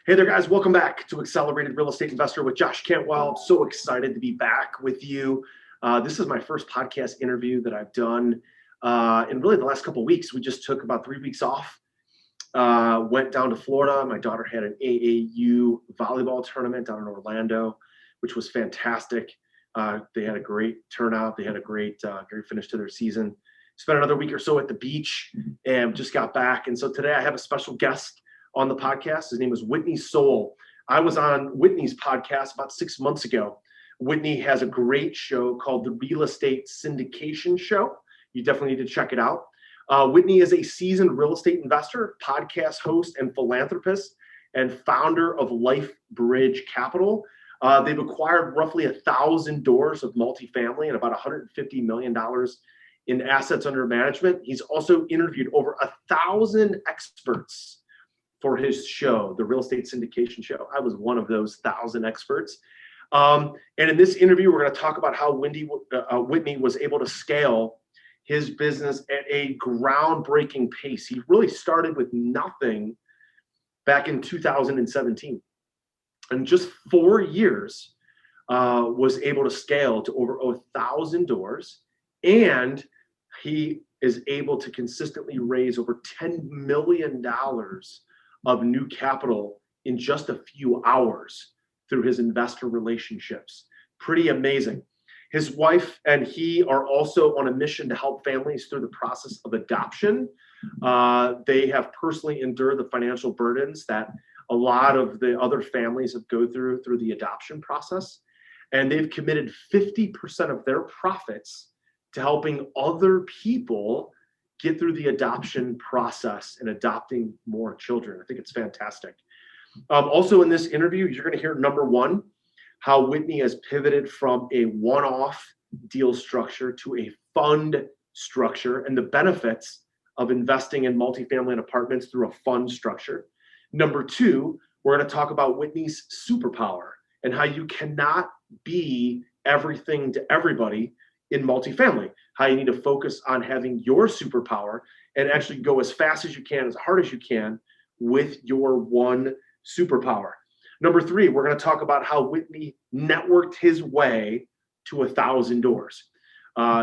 Hey there, guys. Welcome back to Accelerated Real Estate Investor with Josh Cantwell. I'm so excited to be back with you. This is my first podcast interview that I've done in really the last couple of weeks. We just took about 3 weeks off, went down to Florida. My daughter had an AAU volleyball tournament down in Orlando, which was fantastic. They had a great turnout. They had a great finish to their season. Spent another week or so at the beach and just got back. And so today I have a special guest on the podcast. His name is Whitney Sowell. I was on Whitney's podcast about 6 months ago. Whitney has a great show called the Real Estate Syndication Show. You definitely need to check it out. Whitney is a seasoned real estate investor, podcast host, and philanthropist, and founder of LifeBridge Capital. They've acquired roughly 1,000 doors of multifamily and about $150 million in assets under management. He's also interviewed over 1,000 experts for his show, the Real Estate Syndication Show. I was one of those 1,000 experts. And in this interview, we're going to talk about how Whitney was able to scale his business at a groundbreaking pace. He really started with nothing back in 2017. And just 4 years was able to scale to over 1,000 doors. And he is able to consistently raise over $10 million of new capital in just a few hours through his investor relationships. Pretty amazing. His wife and he are also on a mission to help families through the process of adoption. They have personally endured the financial burdens that a lot of the other families have go through the adoption process. And they've committed 50% of their profits to helping other people get through the adoption process and adopting more children. I think it's fantastic. Also in this interview, you're going to hear number one, how Whitney has pivoted from a one-off deal structure to a fund structure and the benefits of investing in multifamily and apartments through a fund structure. Number two, we're going to talk about Whitney's superpower and how you cannot be everything to everybody in multifamily, how you need to focus on having your superpower and actually go as fast as you can, as hard as you can with your one superpower. Number three, we're going to talk about how Whitney networked his way to 1,000 doors.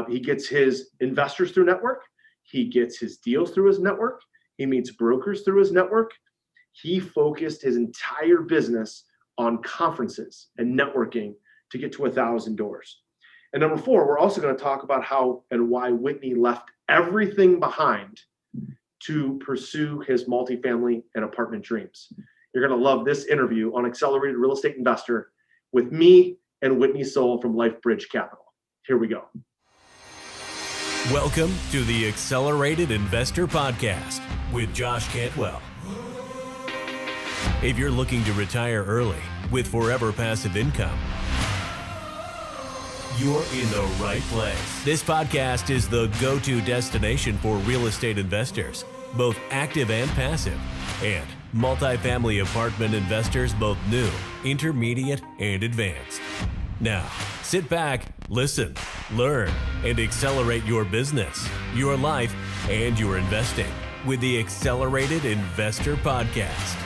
He gets his investors through network. He gets his deals through his network. He meets brokers through his network. He focused his entire business on conferences and networking to get to 1,000 doors. And number four, we're also going to talk about how and why Whitney left everything behind to pursue his multifamily and apartment dreams. You're going to love this interview on Accelerated Real Estate Investor with me and Whitney Sowell from LifeBridge Capital. Here we go. Welcome to the Accelerated Investor Podcast with Josh Cantwell. If you're looking to retire early with forever passive income, you're in the right place. This podcast is the go-to destination for real estate investors, both active and passive, and multifamily apartment investors, both new, intermediate, and advanced. Now, sit back, listen, learn, and accelerate your business, your life, and your investing with the Accelerated Investor Podcast.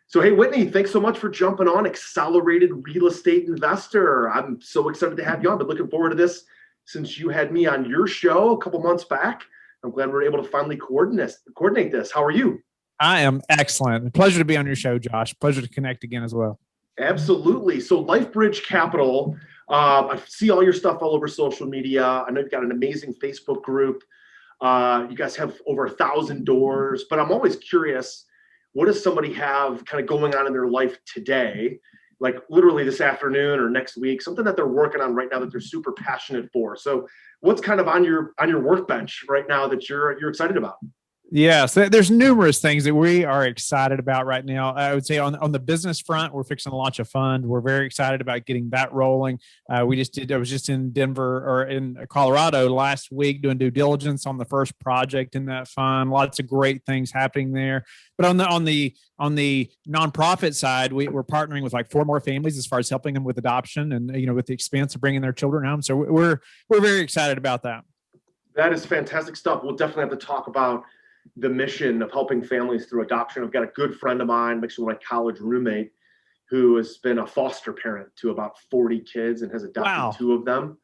So, hey, Whitney, thanks so much for jumping on Accelerated Real Estate Investor. I'm so excited to have you on. Been looking forward to this since you had me on your show a couple months back. I'm glad we're able to finally coordinate this. How are you? I am excellent. Pleasure to be on your show, Josh. Pleasure to connect again as well. Absolutely. So LifeBridge Capital, I see all your stuff all over social media. I know you've got an amazing Facebook group. You guys have over 1,000 doors, but I'm always curious, what does somebody have kind of going on in their life today, like literally this afternoon or next week, something that they're working on right now that they're super passionate for? So what's kind of on your workbench right now that you're excited about? Yeah, so there's numerous things that we are excited about right now. I would say on the business front, we're fixing to launch a fund. We're very excited about getting that rolling. I was just in Denver or in Colorado last week doing due diligence on the first project in that fund. Lots of great things happening there. But on the nonprofit side, we're partnering with like 4 more families as far as helping them with adoption and with the expense of bringing their children home. So we're very excited about that. That is fantastic stuff. We'll definitely have to talk about the mission of helping families through adoption. I've got a good friend of mine, actually my college roommate, who has been a foster parent to about 40 kids and has adopted Wow, two of them.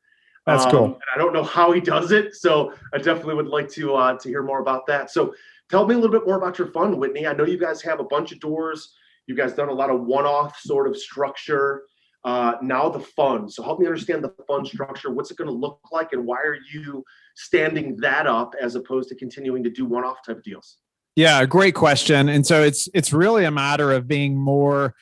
that's cool. And I don't know how he does it, so I definitely would like to hear more about that. So tell me a little bit more about your fund, Whitney. I know you guys have a bunch of doors. You guys done a lot of one-off sort of structure. Now the fund. So help me understand the fund structure. What's it going to look like, and why are you standing that up as opposed to continuing to do one-off type deals? Yeah, great question. And so it's really a matter of being more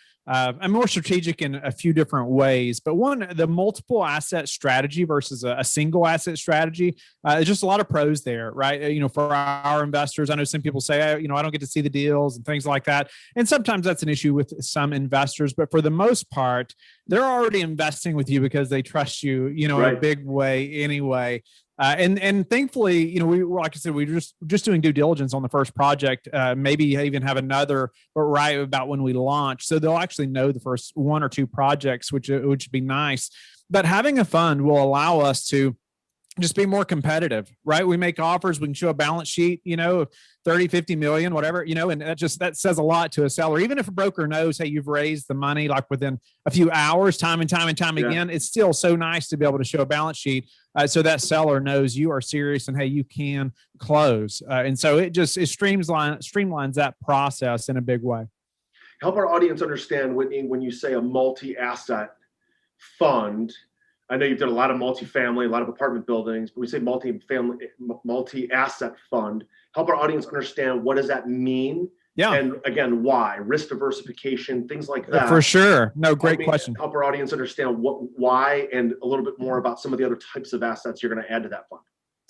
more strategic in a few different ways. But one, the multiple asset strategy versus a single asset strategy, there's just a lot of pros there, right? For our investors, I know some people say, I don't get to see the deals and things like that. And sometimes that's an issue with some investors. But for the most part, they're already investing with you because they trust you, in a big way anyway. And thankfully, we like I said, we just doing due diligence on the first project, maybe even have another, but right about when we launch. So they'll actually know the first one or two projects, which would be nice. But having a fund will allow us to just be more competitive, right? We make offers, we can show a balance sheet, 30, 50 million, whatever, and that says a lot to a seller. Even if a broker knows, hey, you've raised the money like within a few hours, time and time again, it's still so nice to be able to show a balance sheet. So that seller knows you are serious and hey, you can close. And so it streamlines that process in a big way. Help our audience understand, Whitney, when you say a multi-asset fund. I know you've done a lot of multifamily, a lot of apartment buildings, but we say multi-asset fund. Help our audience understand, what does that mean? Yeah. And again, why? Risk diversification, things like that. For sure. No, great question. Help our audience understand why, and a little bit more about some of the other types of assets you're going to add to that fund.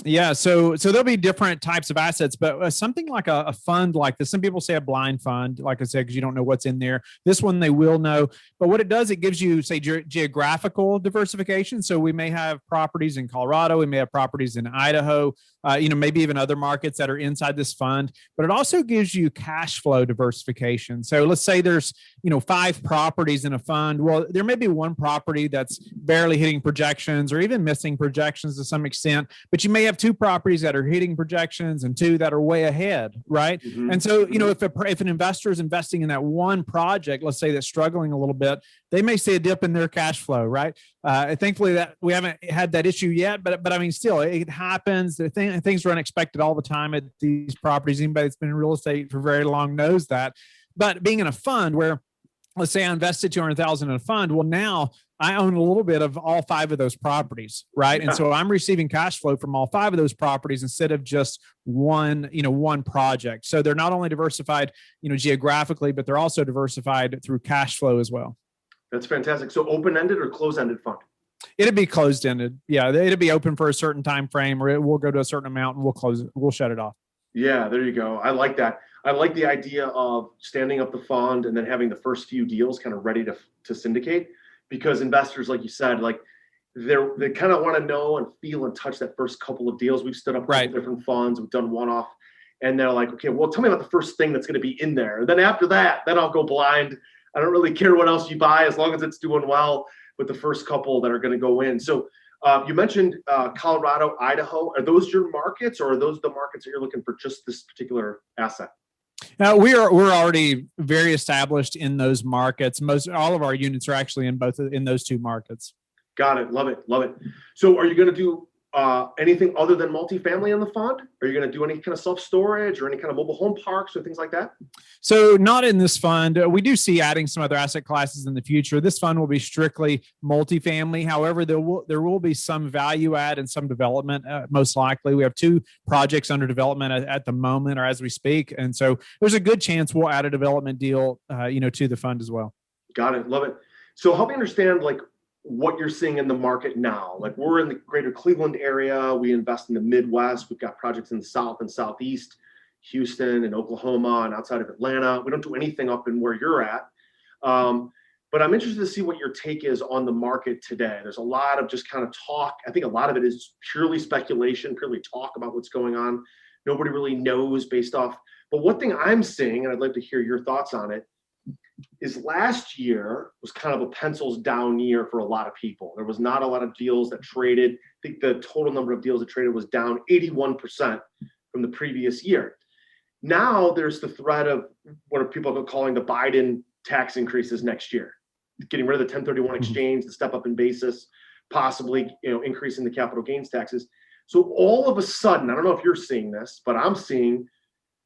Yeah, so there'll be different types of assets, but something like a fund like this, some people say a blind fund, like I said, because you don't know what's in there. This one they will know, but what it does, it gives you, say, geographical diversification. So we may have properties in Colorado, we may have properties in Idaho, maybe even other markets that are inside this fund, but it also gives you cash flow diversification. So let's say there's, 5 properties in a fund. Well, there may be one property that's barely hitting projections or even missing projections to some extent, but you may have 2 properties that are hitting projections and 2 that are way ahead, right? Mm-hmm. And so, if an investor is investing in that one project, let's say that's struggling a little bit, they may see a dip in their cash flow, right? Thankfully, that we haven't had that issue yet, but I mean, still, it happens. Things are unexpected all the time at these properties. Anybody that's been in real estate for very long knows that. But being in a fund where, let's say I invested $200,000 in a fund, well, now I own a little bit of all 5 of those properties, right? And so I'm receiving cash flow from all 5 of those properties instead of just one project. So they're not only diversified, geographically, but they're also diversified through cash flow as well. That's fantastic. So open-ended or closed-ended fund? It'd be closed-ended. Yeah, it'd be open for a certain time frame, or we'll go to a certain amount and we'll close it. We'll shut it off. Yeah, there you go. I like that. I like the idea of standing up the fund and then having the first few deals kind of ready to syndicate, because investors, like you said, like they kind of want to know and feel and touch that first couple of deals. We've stood up different funds, we've done one-off, and they're like, okay, well, tell me about the first thing that's going to be in there. And then after that, then I'll go blind. I don't really care what else you buy as long as it's doing well with the first couple that are going to go in. So you mentioned Colorado, Idaho. Are those your markets, or are those the markets that you're looking for just this particular asset? We're already very established in those markets. All of our units are actually in those 2 markets. Got it. Love it. So are you going to do anything other than multifamily in the fund? Are you going to do any kind of self-storage or any kind of mobile home parks or things like that? So not in this fund. We do see adding some other asset classes in the future. This fund will be strictly multifamily. However, there will be some value add and some development, most likely. We have 2 projects under development at the moment, or as we speak. And so there's a good chance we'll add a development deal, to the fund as well. Got it. Love it. So help me understand, what you're seeing in the market now. Like, we're in the greater Cleveland area. We invest in the Midwest. We've got projects in the South and Southeast, Houston and Oklahoma and outside of Atlanta. We don't do anything up in where you're at. But I'm interested to see what your take is on the market today. There's a lot of just kind of talk. I think a lot of it is purely speculation, purely talk about what's going on. Nobody really knows based off. But one thing I'm seeing, and I'd like to hear your thoughts on it, is last year was kind of a pencils down year for a lot of people. There was not a lot of deals that traded. I think the total number of deals that traded was down 81% from the previous year. Now there's the threat of what people are calling the Biden tax increases next year, getting rid of the 1031 exchange, the step up in basis, possibly increasing the capital gains taxes. So all of a sudden, I don't know if you're seeing this, but I'm seeing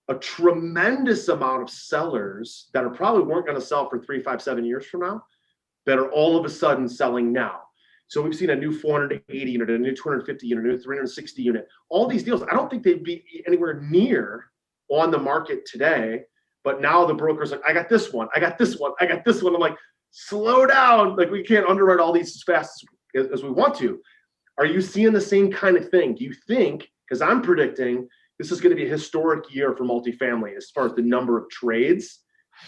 a tremendous amount of sellers that are probably weren't going to sell for 3, 5, 7 years from now that are all of a sudden selling now. So we've seen a new 480 unit, a new 250 unit, a new 360 unit. All these deals, I don't think they'd be anywhere near on the market today. But now the broker's like, I got this one, I got this one, I got this one. I'm like, slow down. Like, we can't underwrite all these as fast as we want to. Are you seeing the same kind of thing? Do you think, because I'm predicting this is going to be a historic year for multifamily as far as the number of trades?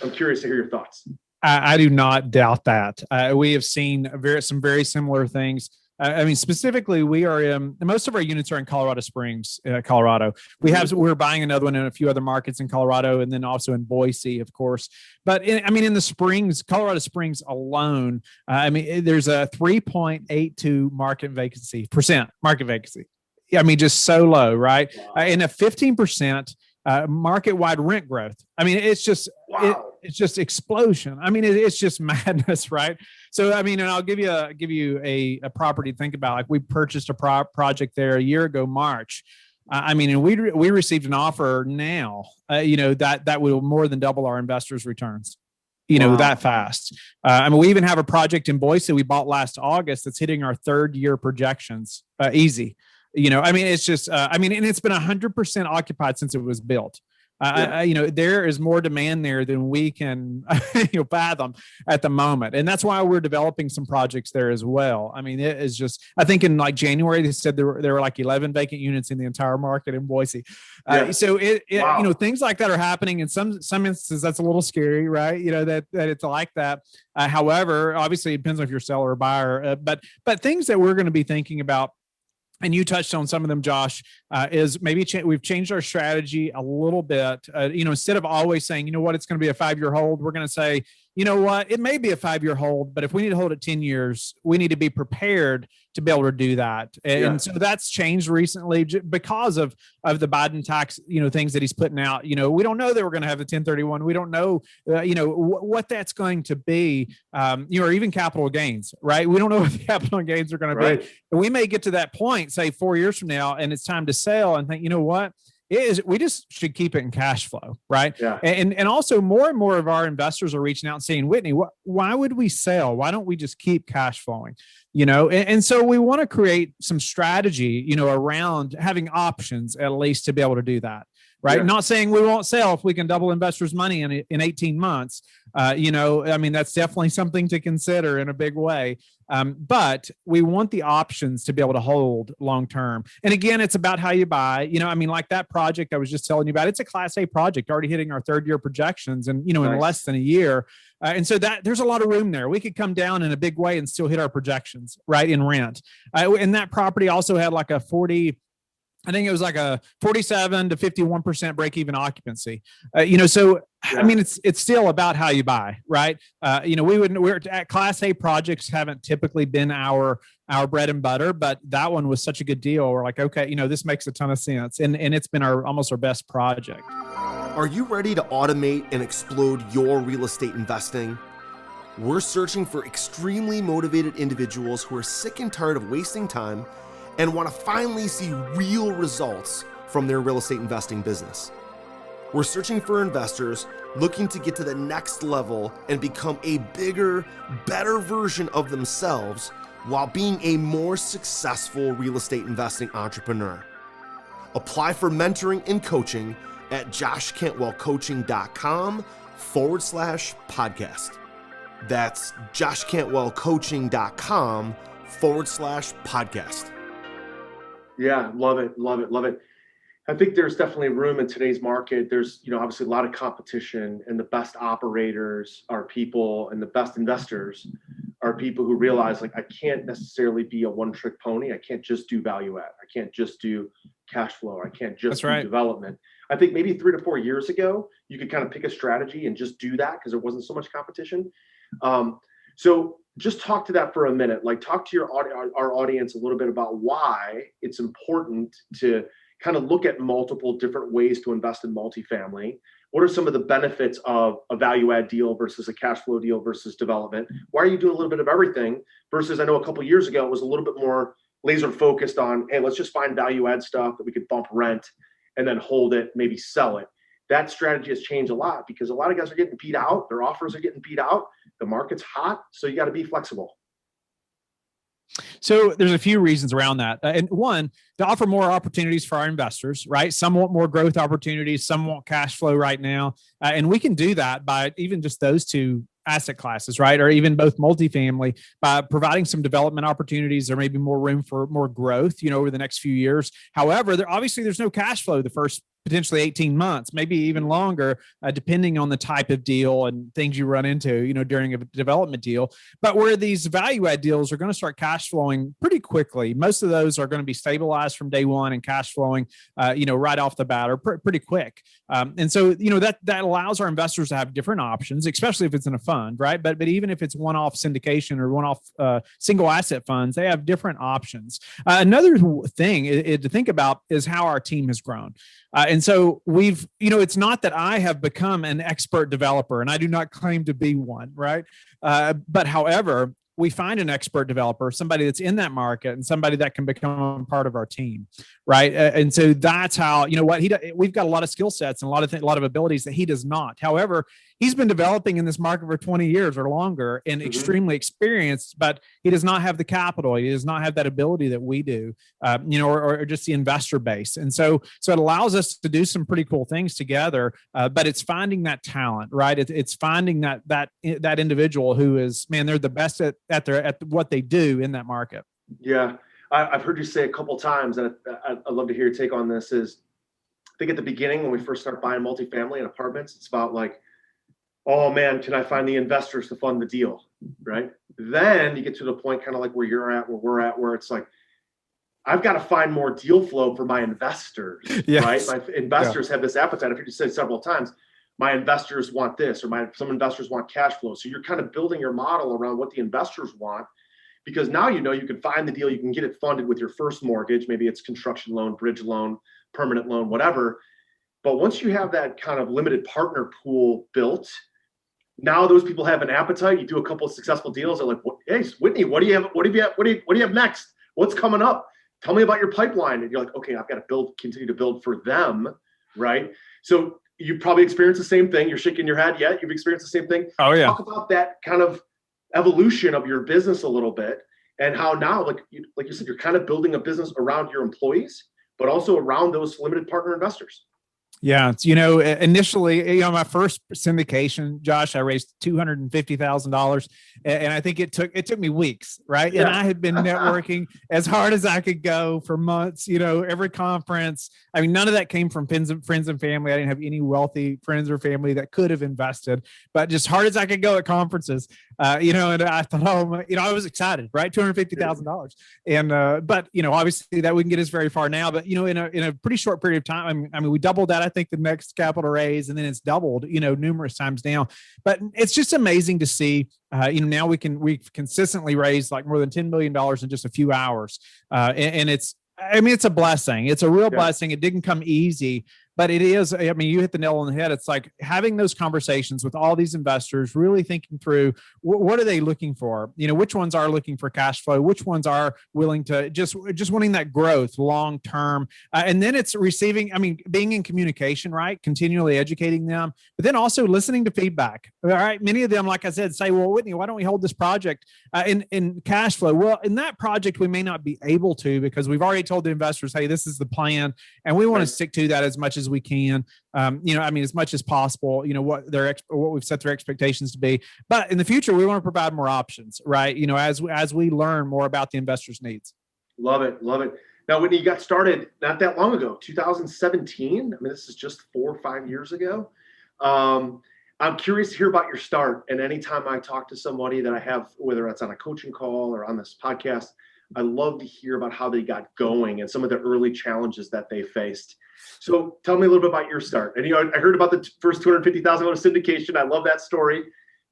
I'm curious to hear your thoughts. I do not doubt that. We have seen some very similar things. I mean, specifically, we are in most of our units are in Colorado Springs, Colorado. We're buying another one in a few other markets in Colorado, and then also in Boise, of course. But in the Springs, Colorado Springs alone, there's a 3.82% market vacancy. I mean, just so low, right? Wow. And a 15% market-wide rent growth. I mean, it's just it's just explosion. I mean, it's just madness, right? So, I mean, and I'll give you a property to think about. Like, we purchased a project there a year ago, March. And we received an offer now, that will more than double our investors' returns. Wow. That fast. We even have a project in Boise we bought last August that's hitting our 3rd year projections. Easy. It's just, and it's been 100% occupied since it was built. There is more demand there than we can fathom at the moment. And that's why we're developing some projects there as well. I mean, it is just, I think in like January, they said there were like 11 vacant units in the entire market in Boise. So wow. Things like that are happening. In some instances, that's a little scary, right? That it's like that. However, obviously it depends on if you're a seller or buyer, but things that we're going to be thinking about, and you touched on some of them, Josh, is maybe we've changed our strategy a little bit. Instead of always saying, it's going to be a 5-year hold, we're going to say, it may be a 5-year hold, but if we need to hold it 10 years, we need to be prepared to be able to do that. And so that's changed recently because of the Biden tax, things that he's putting out. We don't know that we're going to have the 1031. We don't know, what that's going to be, or even capital gains, right? We don't know what the capital gains are going to be. And we may get to that point, say 4 years from now, and it's time to sell and think, what? We just should keep it in cash flow, right? Yeah. And also more and more of our investors are reaching out and saying, Whitney, why would we sell? Why don't we just keep cash flowing? And so we want to create some strategy, around having options at least to be able to do that. Right. Yeah. Not saying we won't sell if we can double investors' money in 18 months. That's definitely something to consider in a big way. But we want the options to be able to hold long term. And again, it's about how you buy. Like that project I was just telling you about, it's a Class A project already hitting our 3rd year projections and, in less than a year. And so that there's a lot of room there. We could come down in a big way and still hit our projections, right, in rent. And that property also had like a 47 to 51% break even occupancy. It's still about how you buy, right? We're at Class A projects haven't typically been our bread and butter, but that one was such a good deal. We're like, okay, this makes a ton of sense. And it's been almost our best project. Are you ready to automate and explode your real estate investing? We're searching for extremely motivated individuals who are sick and tired of wasting time and want to finally see real results from their real estate investing business. We're searching for investors looking to get to the next level and become a bigger, better version of themselves while being a more successful real estate investing entrepreneur. Apply for mentoring and coaching at joshcantwellcoaching.com/podcast. That's joshcantwellcoaching.com/podcast. Yeah, love it. I think there's definitely room in today's market. There's, obviously a lot of competition, and the best operators are people, and the best investors are people who realize like I can't necessarily be a one-trick pony. I can't just do value add. I can't just do cash flow. I can't just do development. I think maybe 3 to 4 years ago, you could kind of pick a strategy and just do that because there wasn't so much competition. So just talk to that for a minute. Like talk to our audience a little bit about why it's important to kind of look at multiple different ways to invest in multifamily. What are some of the benefits of a value add deal versus a cash flow deal versus development? Why are you doing a little bit of everything versus I know a couple of years ago it was a little bit more laser focused on, hey, let's just find value add stuff that we could bump rent and then hold it, maybe sell it. That strategy has changed a lot because a lot of guys are getting beat out. Their offers are getting beat out. The market's hot. So you got to be flexible. So there's a few reasons around that. And one, to offer more opportunities for our investors, right? Some want more growth opportunities. Some want cash flow right now. And we can do that by even just those two asset classes, right? Or even both multifamily by providing some development opportunities. There may be more room for more growth, over the next few years. However, there's no cash flow the first potentially 18 months, maybe even longer, depending on the type of deal and things you run into, during a development deal. But where these value add deals are going to start cash flowing pretty quickly, most of those are going to be stabilized from day one and cash flowing, right off the bat or pretty quick. And so, that allows our investors to have different options, especially if it's in a fund, right? But even if it's one-off syndication or one-off single asset funds, they have different options. Another thing to think about is how our team has grown. And so it's not that I have become an expert developer, and I do not claim to be one, right? But however, we find an expert developer, somebody that's in that market and somebody that can become part of our team, right? And so that's how, we've got a lot of skill sets and a lot of abilities that he does not. However, he's been developing in this market for 20 years or longer and extremely experienced, but he does not have the capital. He does not have that ability that we do, or just the investor base. And so it allows us to do some pretty cool things together, but it's finding that talent, right? It's finding that individual who is, man, they're the best at what they do in that market. Yeah. I've heard you say a couple of times, and I'd love to hear your take on this, is I think at the beginning when we first start buying multifamily and apartments, it's about like, oh man, can I find the investors to fund the deal, right? Then you get to the point kind of like where you're at, where we're at, where it's like, I've got to find more deal flow for my investors, right? My investors have this appetite. I've heard you say several times, my investors want this, or some investors want cash flow. So you're kind of building your model around what the investors want, because now you can find the deal, you can get it funded with your first mortgage. Maybe it's construction loan, bridge loan, permanent loan, whatever. But once you have that kind of limited partner pool built, now those people have an appetite. You do a couple of successful deals. They're like, hey, Whitney, what do you have? What do you have next? What's coming up? Tell me about your pipeline. And you're like, okay, I've got to continue to build for them, right? So you probably experienced the same thing. You're shaking your head. Yeah, you've experienced the same thing. Oh yeah. Talk about that kind of evolution of your business a little bit, and how now, like you said, you're kind of building a business around your employees, but also around those limited partner investors. Yeah. Initially, my first syndication, Josh, I raised $250,000, and I think it took me weeks, right? Yeah. And I had been networking as hard as I could go for months, every conference. I mean, none of that came from friends and family. I didn't have any wealthy friends or family that could have invested, but just hard as I could go at conferences, and I thought, I was excited, right? $250,000. And, but, obviously that wouldn't get us very far now, but, in a pretty short period of time, I mean, we doubled that, I think, the next capital raise, and then it's doubled, numerous times now. But it's just amazing to see, now we've consistently raised like more than $10 million in just a few hours. And it's a blessing. It's a real blessing. It didn't come easy, but it is. I mean, you hit the nail on the head. It's like having those conversations with all these investors, really thinking through what are they looking for? Which ones are looking for cash flow? Which ones are willing to just wanting that growth long term? And then it's being in communication, right? Continually educating them, but then also listening to feedback. All right. Many of them, like I said, say, well, Whitney, why don't we hold this project in cash flow? Well, in that project, we may not be able to, because we've already told the investors, hey, this is the plan, and we want to stick to that as much as we can, as much as possible, what we've set their expectations to be. But in the future, we want to provide more options, right? As we learn more about the investors' needs. Love it. Now, Whitney, you got started not that long ago, 2017. I mean, this is just 4 or 5 years ago. I'm curious to hear about your start. And anytime I talk to somebody that I have, whether it's on a coaching call or on this podcast, I love to hear about how they got going and some of the early challenges that they faced. So tell me a little bit about your start. And, I heard about the first $250,000 syndication. I love that story.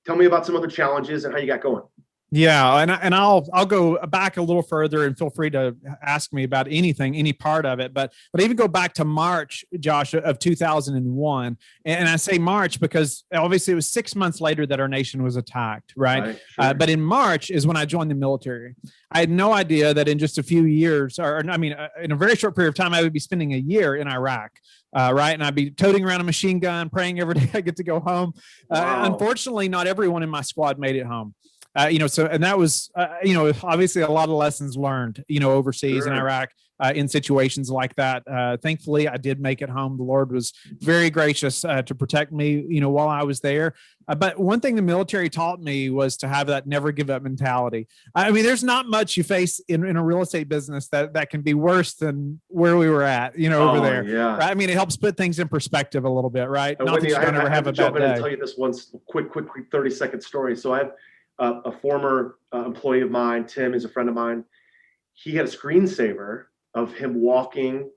Tell me about some other challenges and how you got going. Yeah, and I'll go back a little further, and feel free to ask me about anything, any part of it. But even go back to March, Josh, of 2001, and I say March because obviously it was 6 months later that our nation was attacked, right? Sure. But in March is when I joined the military. I had no idea that in just a few years, in a very short period of time, I would be spending a year in Iraq. Right. And I'd be toting around a machine gun, praying every day I get to go home. Wow. Unfortunately, not everyone in my squad made it home. And that was, obviously a lot of lessons learned, overseas in Iraq, in situations like that. Thankfully, I did make it home. The Lord was very gracious to protect me, while I was there. But one thing the military taught me was to have that never give up mentality. I mean, there's not much you face in a real estate business that can be worse than where we were at, over there. Yeah. Right? I mean, it helps put things in perspective a little bit, right? Not Wendy, that you don't ever have a bad day. And tell you this one quick 30-second story. So I have a former employee of mine, Tim, is a friend of mine. He had a screensaver of him walking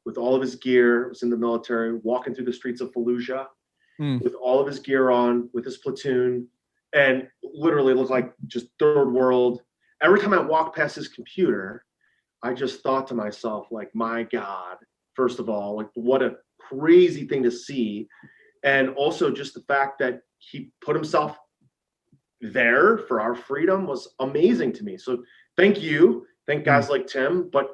with all of his gear, was in the military, walking through the streets of Fallujah with all of his gear on, with his platoon, and literally looked like just third world. Every time I walked past his computer, I just thought to myself, like, my God, first of all, like, what a crazy thing to see. And also just the fact that he put himself there for our freedom was amazing to me. So thank you. Thank guys like Tim. But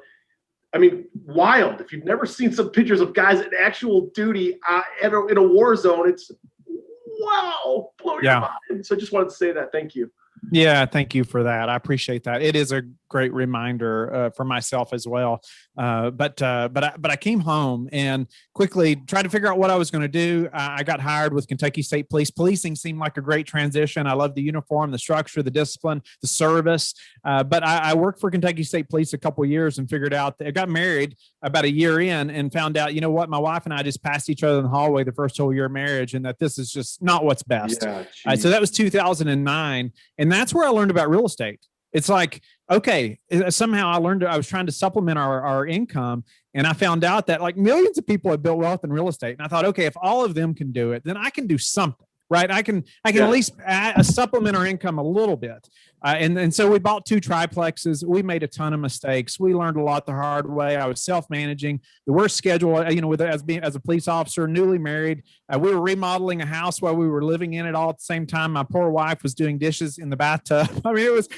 I mean, wild. If you've never seen some pictures of guys in actual duty in a war zone, it's wow, blow your mind. So I just wanted to say that. Thank you. Yeah, thank you for that. I appreciate that. It is a great reminder for myself as well. But I came home and quickly tried to figure out what I was going to do. I got hired with Kentucky State Police. Policing seemed like a great transition. I love the uniform, the structure, the discipline, the service. But I worked for Kentucky State Police a couple of years and figured out that I got married about a year in and found out, you know what, my wife and I just passed each other in the hallway the first whole year of marriage, and that this is just not what's best. Yeah, so that was 2009. And that's where I learned about real estate. It's like, okay, somehow I learned I was trying to supplement our income. And I found out that like millions of people have built wealth in real estate. And I thought, okay, if all of them can do it, then I can do something, right? I can at least supplement our income a little bit. And so we bought 2 triplexes. We made a ton of mistakes. We learned a lot the hard way. I was self-managing, the worst schedule, as a police officer, newly married. We were remodeling a house while we were living in it all at the same time. My poor wife was doing dishes in the bathtub. I mean, it was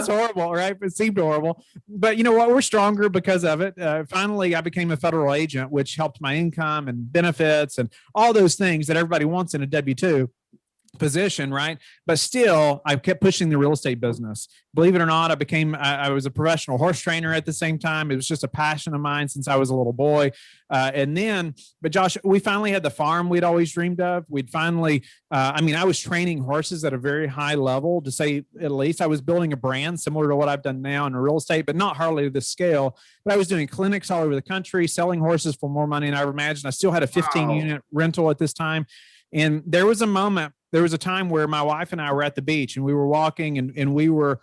horrible, right? It seemed horrible, but you know what? We're stronger because of it. Finally, I became a federal agent, which helped my income and benefits and all those things that everybody wants in a W-2 position, right? But still, I kept pushing the real estate business. Believe it or not, I was a professional horse trainer at the same time. It was just a passion of mine since I was a little boy. But Josh, we finally had the farm we'd always dreamed of. We'd finally, I was training horses at a very high level, to say at least. I was building a brand similar to what I've done now in real estate, but not hardly to this scale. But I was doing clinics all over the country, selling horses for more money than I ever imagined. I still had a 15-unit rental at this time. And there was a time where my wife and I were at the beach and we were walking and we were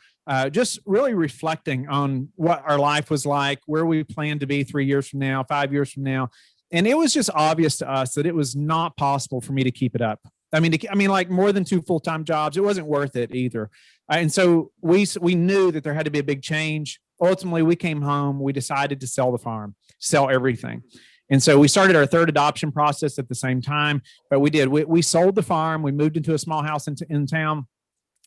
just really reflecting on what our life was like, where we planned to be 3 years from now, 5 years from now. And it was just obvious to us that it was not possible for me to keep it up. I mean, like more than 2 full-time jobs, it wasn't worth it either. And so we knew that there had to be a big change. Ultimately, we came home, we decided to sell the farm, sell everything. And so we started our 3rd adoption process at the same time, but we sold the farm. We moved into a small house in town.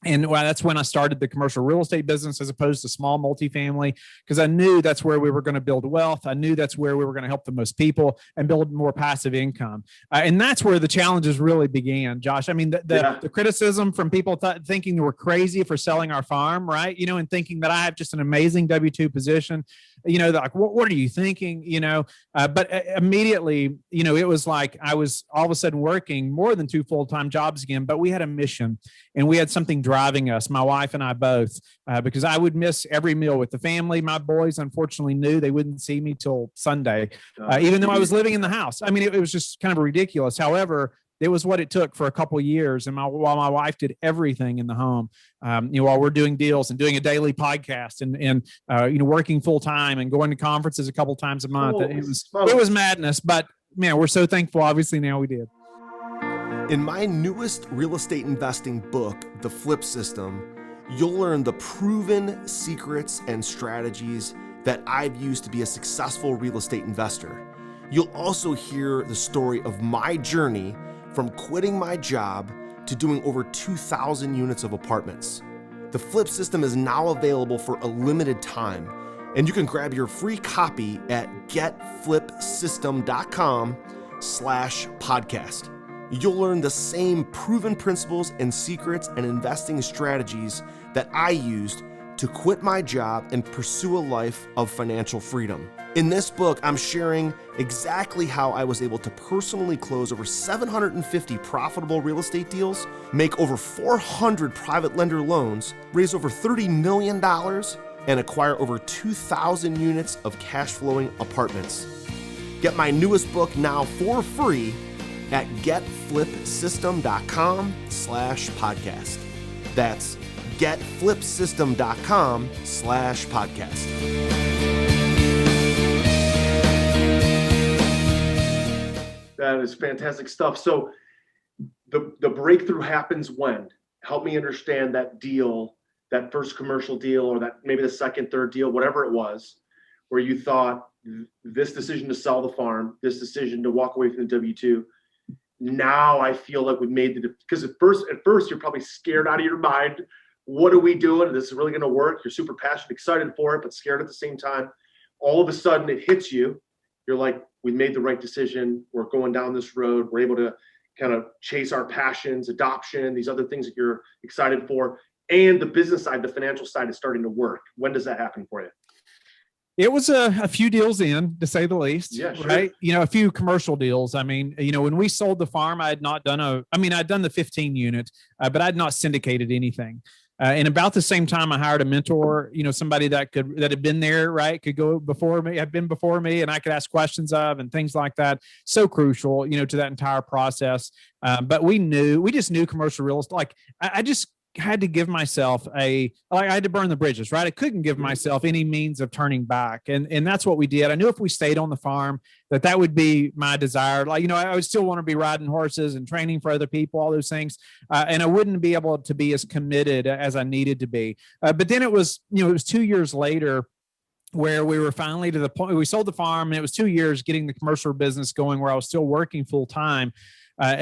And that's when I started the commercial real estate business as opposed to small multifamily, because I knew that's where we were going to build wealth. I knew that's where we were going to help the most people and build more passive income. And that's where the challenges really began, Josh. I mean, the criticism from people thinking we're crazy for selling our farm, right? And thinking that I have just an amazing W-2 position, like, what are you thinking? But immediately, it was like I was all of a sudden working more than 2 full-time jobs again, but we had a mission and we had something driving us, my wife and I both, because I would miss every meal with the family. My boys, unfortunately, knew they wouldn't see me till Sunday, even though I was living in the house. I mean, it was just kind of ridiculous. However, it was what it took for a couple of years. And while my wife did everything in the home, while we're doing deals and doing a daily podcast and working full time and going to conferences a couple of times a month, it was madness. But man, we're so thankful. Obviously, now we did. In my newest real estate investing book, The Flip System, you'll learn the proven secrets and strategies that I've used to be a successful real estate investor. You'll also hear the story of my journey from quitting my job to doing over 2,000 units of apartments. The Flip System is now available for a limited time, and you can grab your free copy at getflipsystem.com/podcast. You'll learn the same proven principles and secrets and investing strategies that I used to quit my job and pursue a life of financial freedom. In this book, I'm sharing exactly how I was able to personally close over 750 profitable real estate deals, make over 400 private lender loans, raise over $30 million, and acquire over 2,000 units of cash flowing apartments. Get my newest book now for free at getflipsystem.com/podcast. That's getflipsystem.com/podcast. That is fantastic stuff. So the breakthrough happens when? Help me understand that deal, that first commercial deal, or that maybe the second, third deal, whatever it was, where you thought this decision to sell the farm, this decision to walk away from the W-2. Now I feel like we've made because at first you're probably scared out of your mind. What are we doing? This is really going to work. You're super passionate, excited for it, but scared at the same time. All of a sudden it hits you. You're like, we made the right decision. We're going down this road. We're able to kind of chase our passions, adoption, these other things that you're excited for. And the business side, the financial side is starting to work. When does that happen for you? It was a few deals in, to say the least. Yeah, sure. Right. A few commercial deals. I mean, when we sold the farm, I'd done the 15 unit, but I'd not syndicated anything. And about the same time, I hired a mentor, somebody that had been there, right? Could go before me, had been before me, and I could ask questions of and things like that. So crucial, to that entire process. But we just knew commercial real estate. Like I just had to give myself I had to burn the bridges, right? I couldn't give myself any means of turning back. And that's what we did. I knew if we stayed on the farm, that would be my desire. I would still want to be riding horses and training for other people, all those things. And I wouldn't be able to be as committed as I needed to be. But then it was 2 years later where we were finally to the point, we sold the farm, and it was 2 years getting the commercial business going where I was still working full time.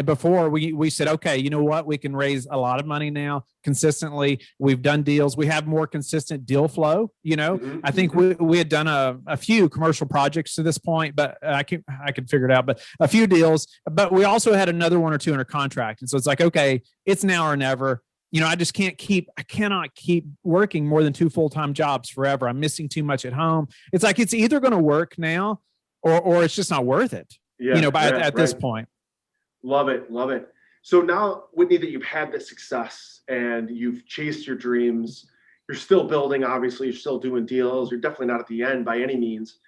Before we said, okay, you know what? We can raise a lot of money now consistently. We've done deals. We have more consistent deal flow. I think we had done a few commercial projects to this point, but I could figure it out, but a few deals, but we also had another one or two under contract. And so it's like, okay, it's now or never. I cannot keep working more than 2 full-time jobs forever. I'm missing too much at home. It's like, it's either going to work now or it's just not worth it, at this point. Love it. Love it. So now, Whitney, that you've had this success and you've chased your dreams, you're still building, obviously, you're still doing deals. You're definitely not at the end by any means.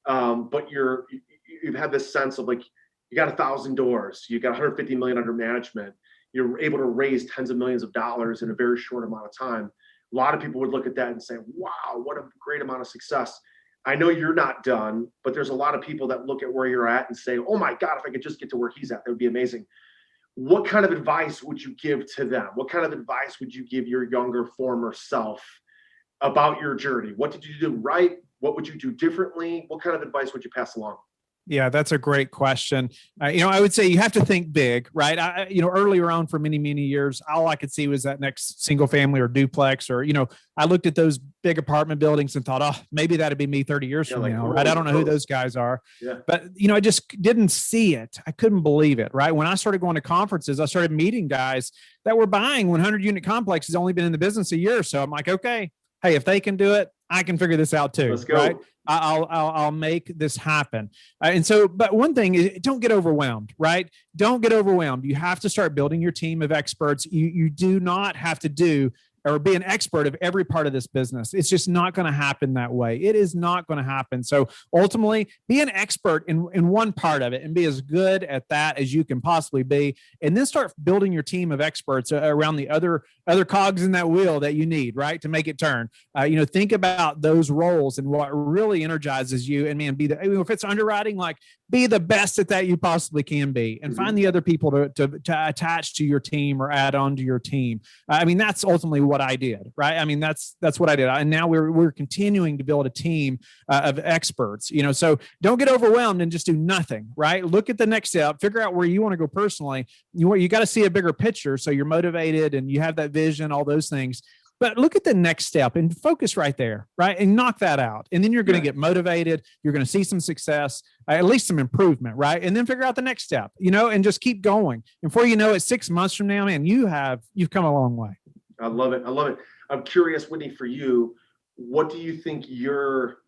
But you've had this sense of like, you got 1,000 doors, you got 150 million under management. You're able to raise tens of millions of dollars in a very short amount of time. A lot of people would look at that and say, wow, what a great amount of success. I know you're not done, but there's a lot of people that look at where you're at and say, oh my God, if I could just get to where he's at, that would be amazing. What kind of advice would you give to them? What kind of advice would you give your younger former self about your journey? What did you do right? What would you do differently? What kind of advice would you pass along? Yeah, that's a great question. I would say you have to think big, right? Earlier on for many, many years, all I could see was that next single family or duplex, or, I looked at those big apartment buildings and thought, oh, maybe that'd be me 30 years from now, right? I don't know who those guys are, but, I just didn't see it. I couldn't believe it, right? When I started going to conferences, I started meeting guys that were buying 100 unit complexes, only been in the business a year. So I'm like, okay, hey, if they can do it, I can figure this out too. Let's go. Right? I'll make this happen. But one thing is, don't get overwhelmed, right? Don't get overwhelmed. You have to start building your team of experts. You do not have to do or be an expert of every part of this business. It's just not going to happen that way. It is not going to happen. So ultimately, be an expert in one part of it and be as good at that as you can possibly be. And then start building your team of experts around the other cogs in that wheel that you need, right, to make it turn. Think about those roles and what really energizes you. And man, if it's underwriting, like be the best at that you possibly can be, and find the other people to attach to your team or add on to your team. That's ultimately what I did, right? That's what I did. And now we're continuing to build a team of experts, so don't get overwhelmed and just do nothing, right? Look at the next step, figure out where you want to go personally. You got to see a bigger picture. So you're motivated and you have that vision, all those things. But look at the next step and focus right there, right? And knock that out. And then you're going to get motivated. You're going to see some success, at least some improvement, right? And then figure out the next step, and just keep going. And before you know it, 6 months from now, man, you've come a long way. I love it. I'm curious, Whitney, for you, what do you think your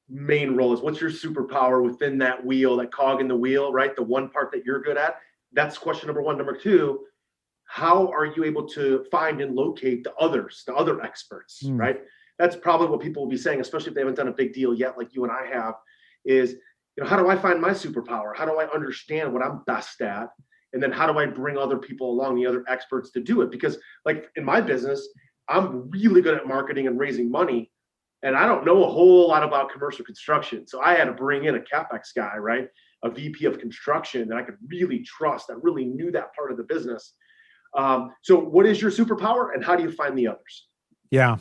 main role is? What's your superpower within that wheel, that cog in the wheel, right? The one part that you're good at. That's question number one. Number two, how are you able to find and locate the other experts, right? That's probably what people will be saying, especially if they haven't done a big deal yet, like you and I have, is, how do I find my superpower? How do I understand what I'm best at? And then how do I bring other people along, the other experts, to do it? Because like in my business, I'm really good at marketing and raising money, and I don't know a whole lot about commercial construction. So I had to bring in a CapEx guy, right? A VP of construction that I could really trust, that really knew that part of the business. So what is your superpower, and how do you find the others? Yeah.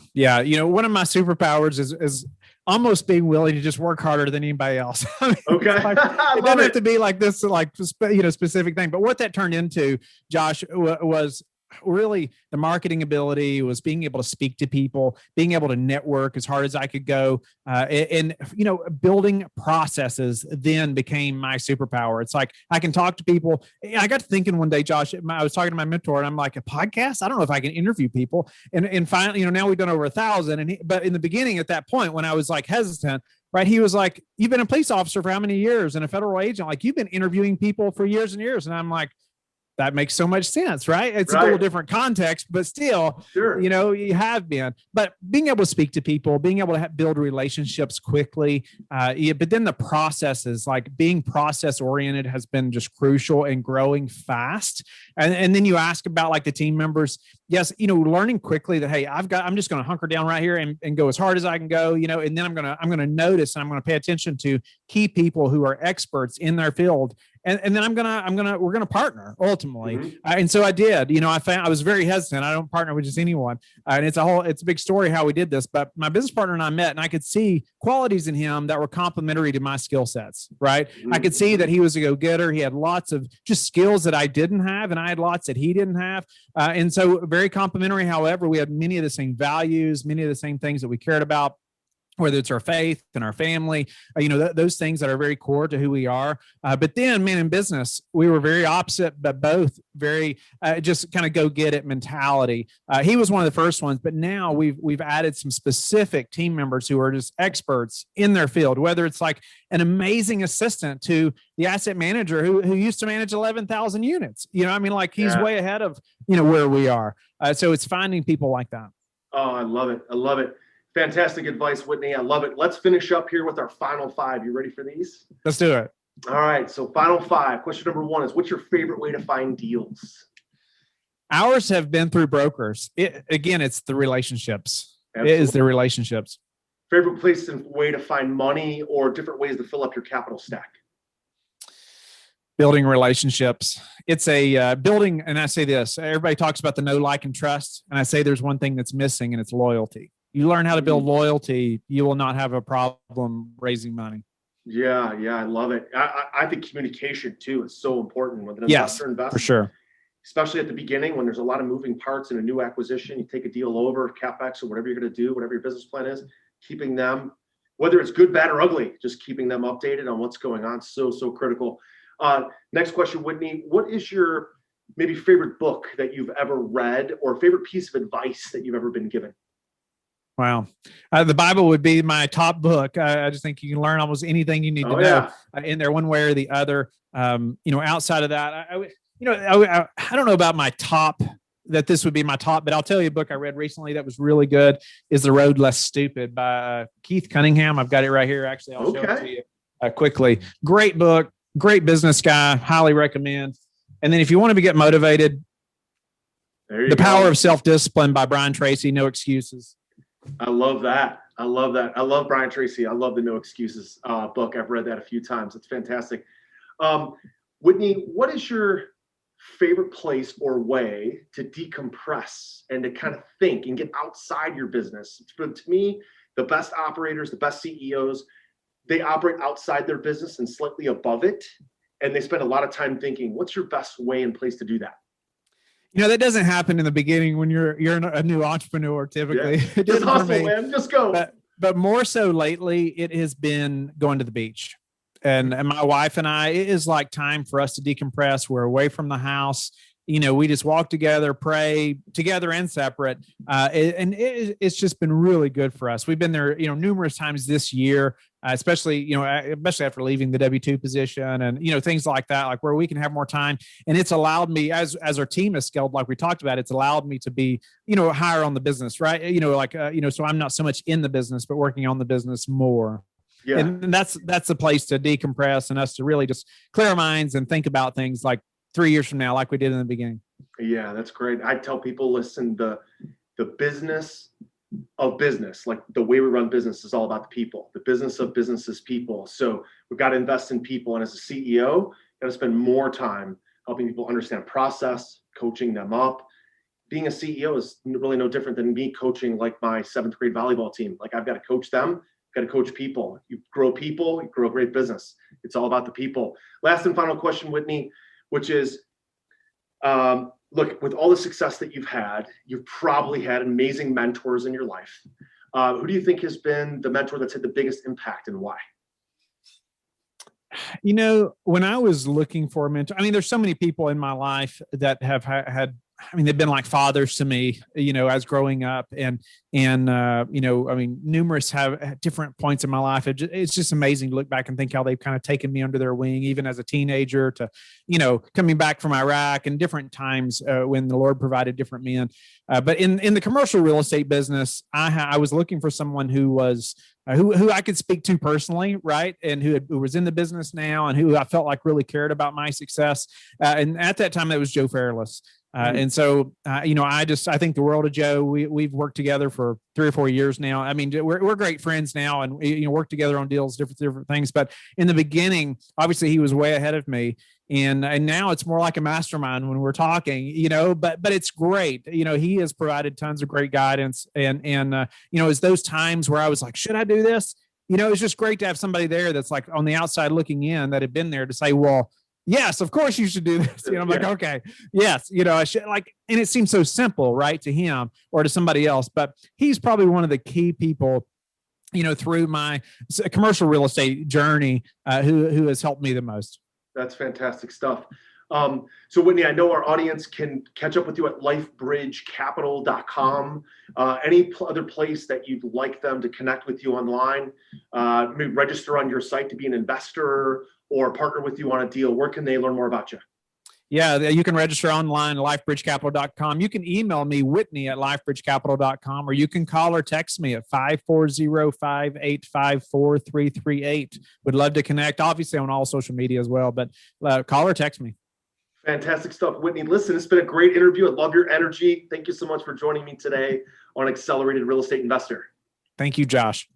One of my superpowers is almost being willing to just work harder than anybody else. Okay. It doesn't have to be like this, specific thing. But what that turned into, Josh, was really the marketing ability, was being able to speak to people, being able to network as hard as I could go. And building processes then became my superpower. It's like, I can talk to people. I got to thinking one day, Josh, I was talking to my mentor, and I'm like, a podcast? I don't know if I can interview people. And finally, now we've done over 1,000. But in the beginning, at that point, when I was like hesitant, right, he was like, you've been a police officer for how many years, and a federal agent? Like, you've been interviewing people for years and years. And I'm like, that makes so much sense, right? It's a little different context, but still, sure. You have been. But being able to speak to people, being able to build relationships quickly, but then the processes, like being process oriented, has been just crucial and growing fast. And then you ask about like the team members. Yes, learning quickly that, hey, I'm just going to hunker down right here and go as hard as I can go, and then I'm going to notice, and I'm going to pay attention to key people who are experts in their field. And then we're going to partner ultimately. And so I did, I was very hesitant. I don't partner with just anyone. And it's a big story how we did this, but my business partner and I met, and I could see qualities in him that were complementary to my skill sets, right? I could see that he was a go-getter. He had lots of just skills that I didn't have, and I had lots that he didn't have. And so very complementary. However, we had many of the same values, many of the same things that we cared about, whether it's our faith and our family, those things that are very core to who we are. But then, man, in business, we were very opposite, but both very just kind of go get it mentality. He was one of the first ones, but now we've added some specific team members who are just experts in their field, whether it's like an amazing assistant to the asset manager who used to manage 11,000 units. He's way ahead of, where we are. So it's finding people like that. Oh, I love it. Fantastic advice, Whitney. I love it. Let's finish up here with our final five. You ready for these? Let's do it. All right. So final five. Question number one is, what's your favorite way to find deals? Ours have been through brokers. It's the relationships. Absolutely. It is the relationships. Favorite place and way to find money, or different ways to fill up your capital stack? Building relationships. It's a building. And I say this, everybody talks about the know, like, and trust. And I say there's one thing that's missing, and it's loyalty. You learn how to build loyalty, you will not have a problem raising money. Yeah, I love it. I think communication too is so important with an investor. Yes, for sure. Especially at the beginning when there's a lot of moving parts in a new acquisition. You take a deal over, CapEx or whatever you're going to do, whatever your business plan is, keeping them, whether it's good, bad, or ugly, just keeping them updated on what's going on. So critical. Next question, Whitney. What is your maybe favorite book that you've ever read, or favorite piece of advice that you've ever been given? Wow. The Bible would be my top book. I just think you can learn almost anything you need to know in there one way or the other. Outside of that, I don't know about my top that this would be my top, but I'll tell you a book I read recently that was really good is The Road Less Stupid by Keith Cunningham. I've got it right here. Actually, I'll show it to you quickly. Great book, great business guy, highly recommend. And then if you want to get motivated, The Power of Self-Discipline by Brian Tracy, No Excuses. I love that. I love Brian Tracy. I love the No Excuses book. I've read that a few times. It's fantastic. Whitney, what is your favorite place or way to decompress and to kind of think and get outside your business? But to me, the best operators, the best CEOs, they operate outside their business and slightly above it. And they spend a lot of time thinking, what's your best way and place to do that? That doesn't happen in the beginning when you're a new entrepreneur. Typically, yeah. Just hustle, man. Just go. But more so lately, it has been going to the beach, and my wife and I. It is like time for us to decompress. We're away from the house. We just walk together, pray together and separate, and it's just been really good for us. We've been there, numerous times this year. Especially after leaving the W-2 position and, things like that, like where we can have more time. And it's allowed me as our team has scaled, like we talked about, it's allowed me to be, higher on the business, right? So I'm not so much in the business, but working on the business more. Yeah. And that's the place to decompress and us to really just clear our minds and think about things like 3 years from now, like we did in the beginning. Yeah, that's great. I tell people, listen, the business of business, like the way we run business, is all about the people. The business of business is people. So we've got to invest in people. And as a CEO, got to spend more time helping people understand process, coaching them up. Being a CEO is really no different than me coaching like my 7th grade volleyball team. Like I've got to coach them, got to coach people. You grow people, you grow a great business. It's all about the people. Last and final question, Whitney, which is, look, with all the success that you've had, you've probably had amazing mentors in your life. Who do you think has been the mentor that's had the biggest impact and why? When I was looking for a mentor, there's so many people in my life that have had, they've been like fathers to me, as growing up and numerous have different points in my life. It's just amazing to look back and think how they've kind of taken me under their wing, even as a teenager to, coming back from Iraq and different times when the Lord provided different men. But in the commercial real estate business, I was looking for someone who was, who I could speak to personally, right? And who was in the business now and who I felt like really cared about my success. And at that time, it was Joe Fairless. And so, I think the world of Joe. We've worked together for 3 or 4 years now. We're great friends now, and work together on deals, different things. But in the beginning, obviously, he was way ahead of me, and now it's more like a mastermind when we're talking. But it's great. He has provided tons of great guidance, and it's those times where I was like, should I do this? It's just great to have somebody there that's like on the outside looking in that had been there to say, well, yes, of course you should do this. I'm like, okay, yes, I should, like, and it seems so simple, right, to him or to somebody else, but he's probably one of the key people, through my commercial real estate journey, who has helped me the most. That's fantastic stuff. So Whitney, I know our audience can catch up with you at lifebridgecapital.com. Any other place that you'd like them to connect with you online, maybe register on your site to be an investor or partner with you on a deal? Where can they learn more about you? Yeah, you can register online at lifebridgecapital.com. You can email me, Whitney, at lifebridgecapital.com, or you can call or text me at 540-585-4338. Would love to connect, obviously on all social media as well, but call or text me. Fantastic stuff. Whitney, listen, it's been a great interview. I love your energy. Thank you so much for joining me today on Accelerated Real Estate Investor. Thank you, Josh.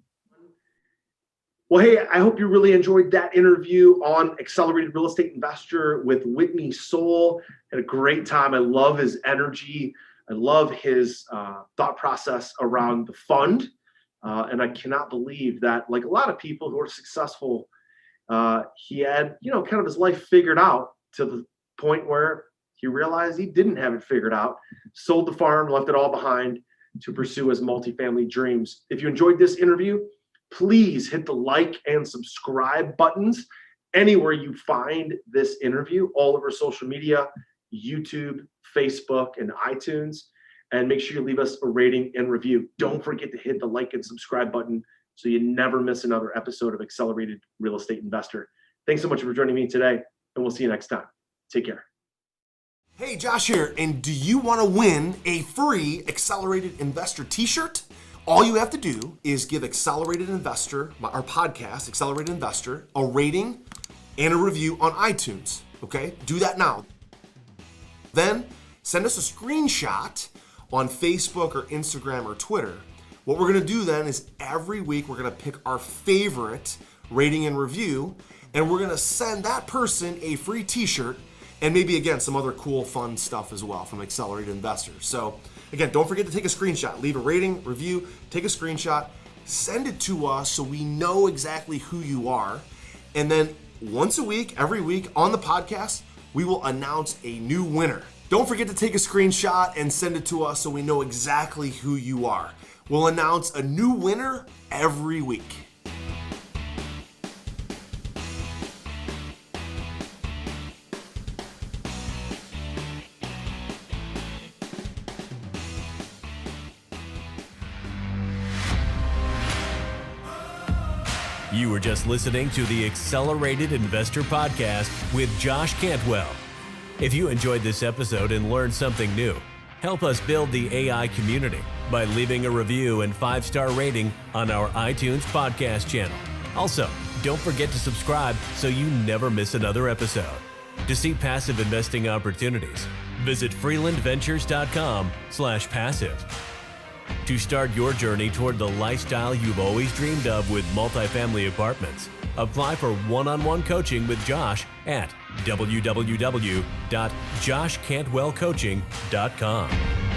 Well, hey, I hope you really enjoyed that interview on Accelerated Real Estate Investor with Whitney Sowell. Had a great time. I love his energy. I love his thought process around the fund. And I cannot believe that, like a lot of people who are successful, he had, kind of his life figured out to the point where he realized he didn't have it figured out, sold the farm, left it all behind to pursue his multifamily dreams. If you enjoyed this interview, please hit the like and subscribe buttons anywhere you find this interview, all over social media, YouTube, Facebook, and iTunes. And make sure you leave us a rating and review. Don't forget to hit the like and subscribe button so you never miss another episode of Accelerated Real Estate Investor. Thanks so much for joining me today, and we'll see you next time. Take care. Hey, Josh here, and do you want to win a free Accelerated Investor t-shirt? All you have to do is give Accelerated Investor, our podcast, Accelerated Investor, a rating and a review on iTunes, okay? Do that now. Then send us a screenshot on Facebook or Instagram or Twitter. What we're gonna do then is every week we're gonna pick our favorite rating and review, and we're gonna send that person a free t-shirt and maybe, again, some other cool, fun stuff as well from Accelerated Investors. So, again, don't forget to take a screenshot. Leave a rating, review, take a screenshot, send it to us so we know exactly who you are. And then once a week, every week on the podcast, we will announce a new winner. Don't forget to take a screenshot and send it to us so we know exactly who you are. We'll announce a new winner every week. You were just listening to the Accelerated Investor Podcast with Josh Cantwell. If you enjoyed this episode and learned something new, help us build the AI community by leaving a review and 5-star rating on our iTunes podcast channel. Also, don't forget to subscribe so you never miss another episode. To see passive investing opportunities, visit freelandventures.com/passive. To start your journey toward the lifestyle you've always dreamed of with multifamily apartments, apply for one-on-one coaching with Josh at www.joshcantwellcoaching.com.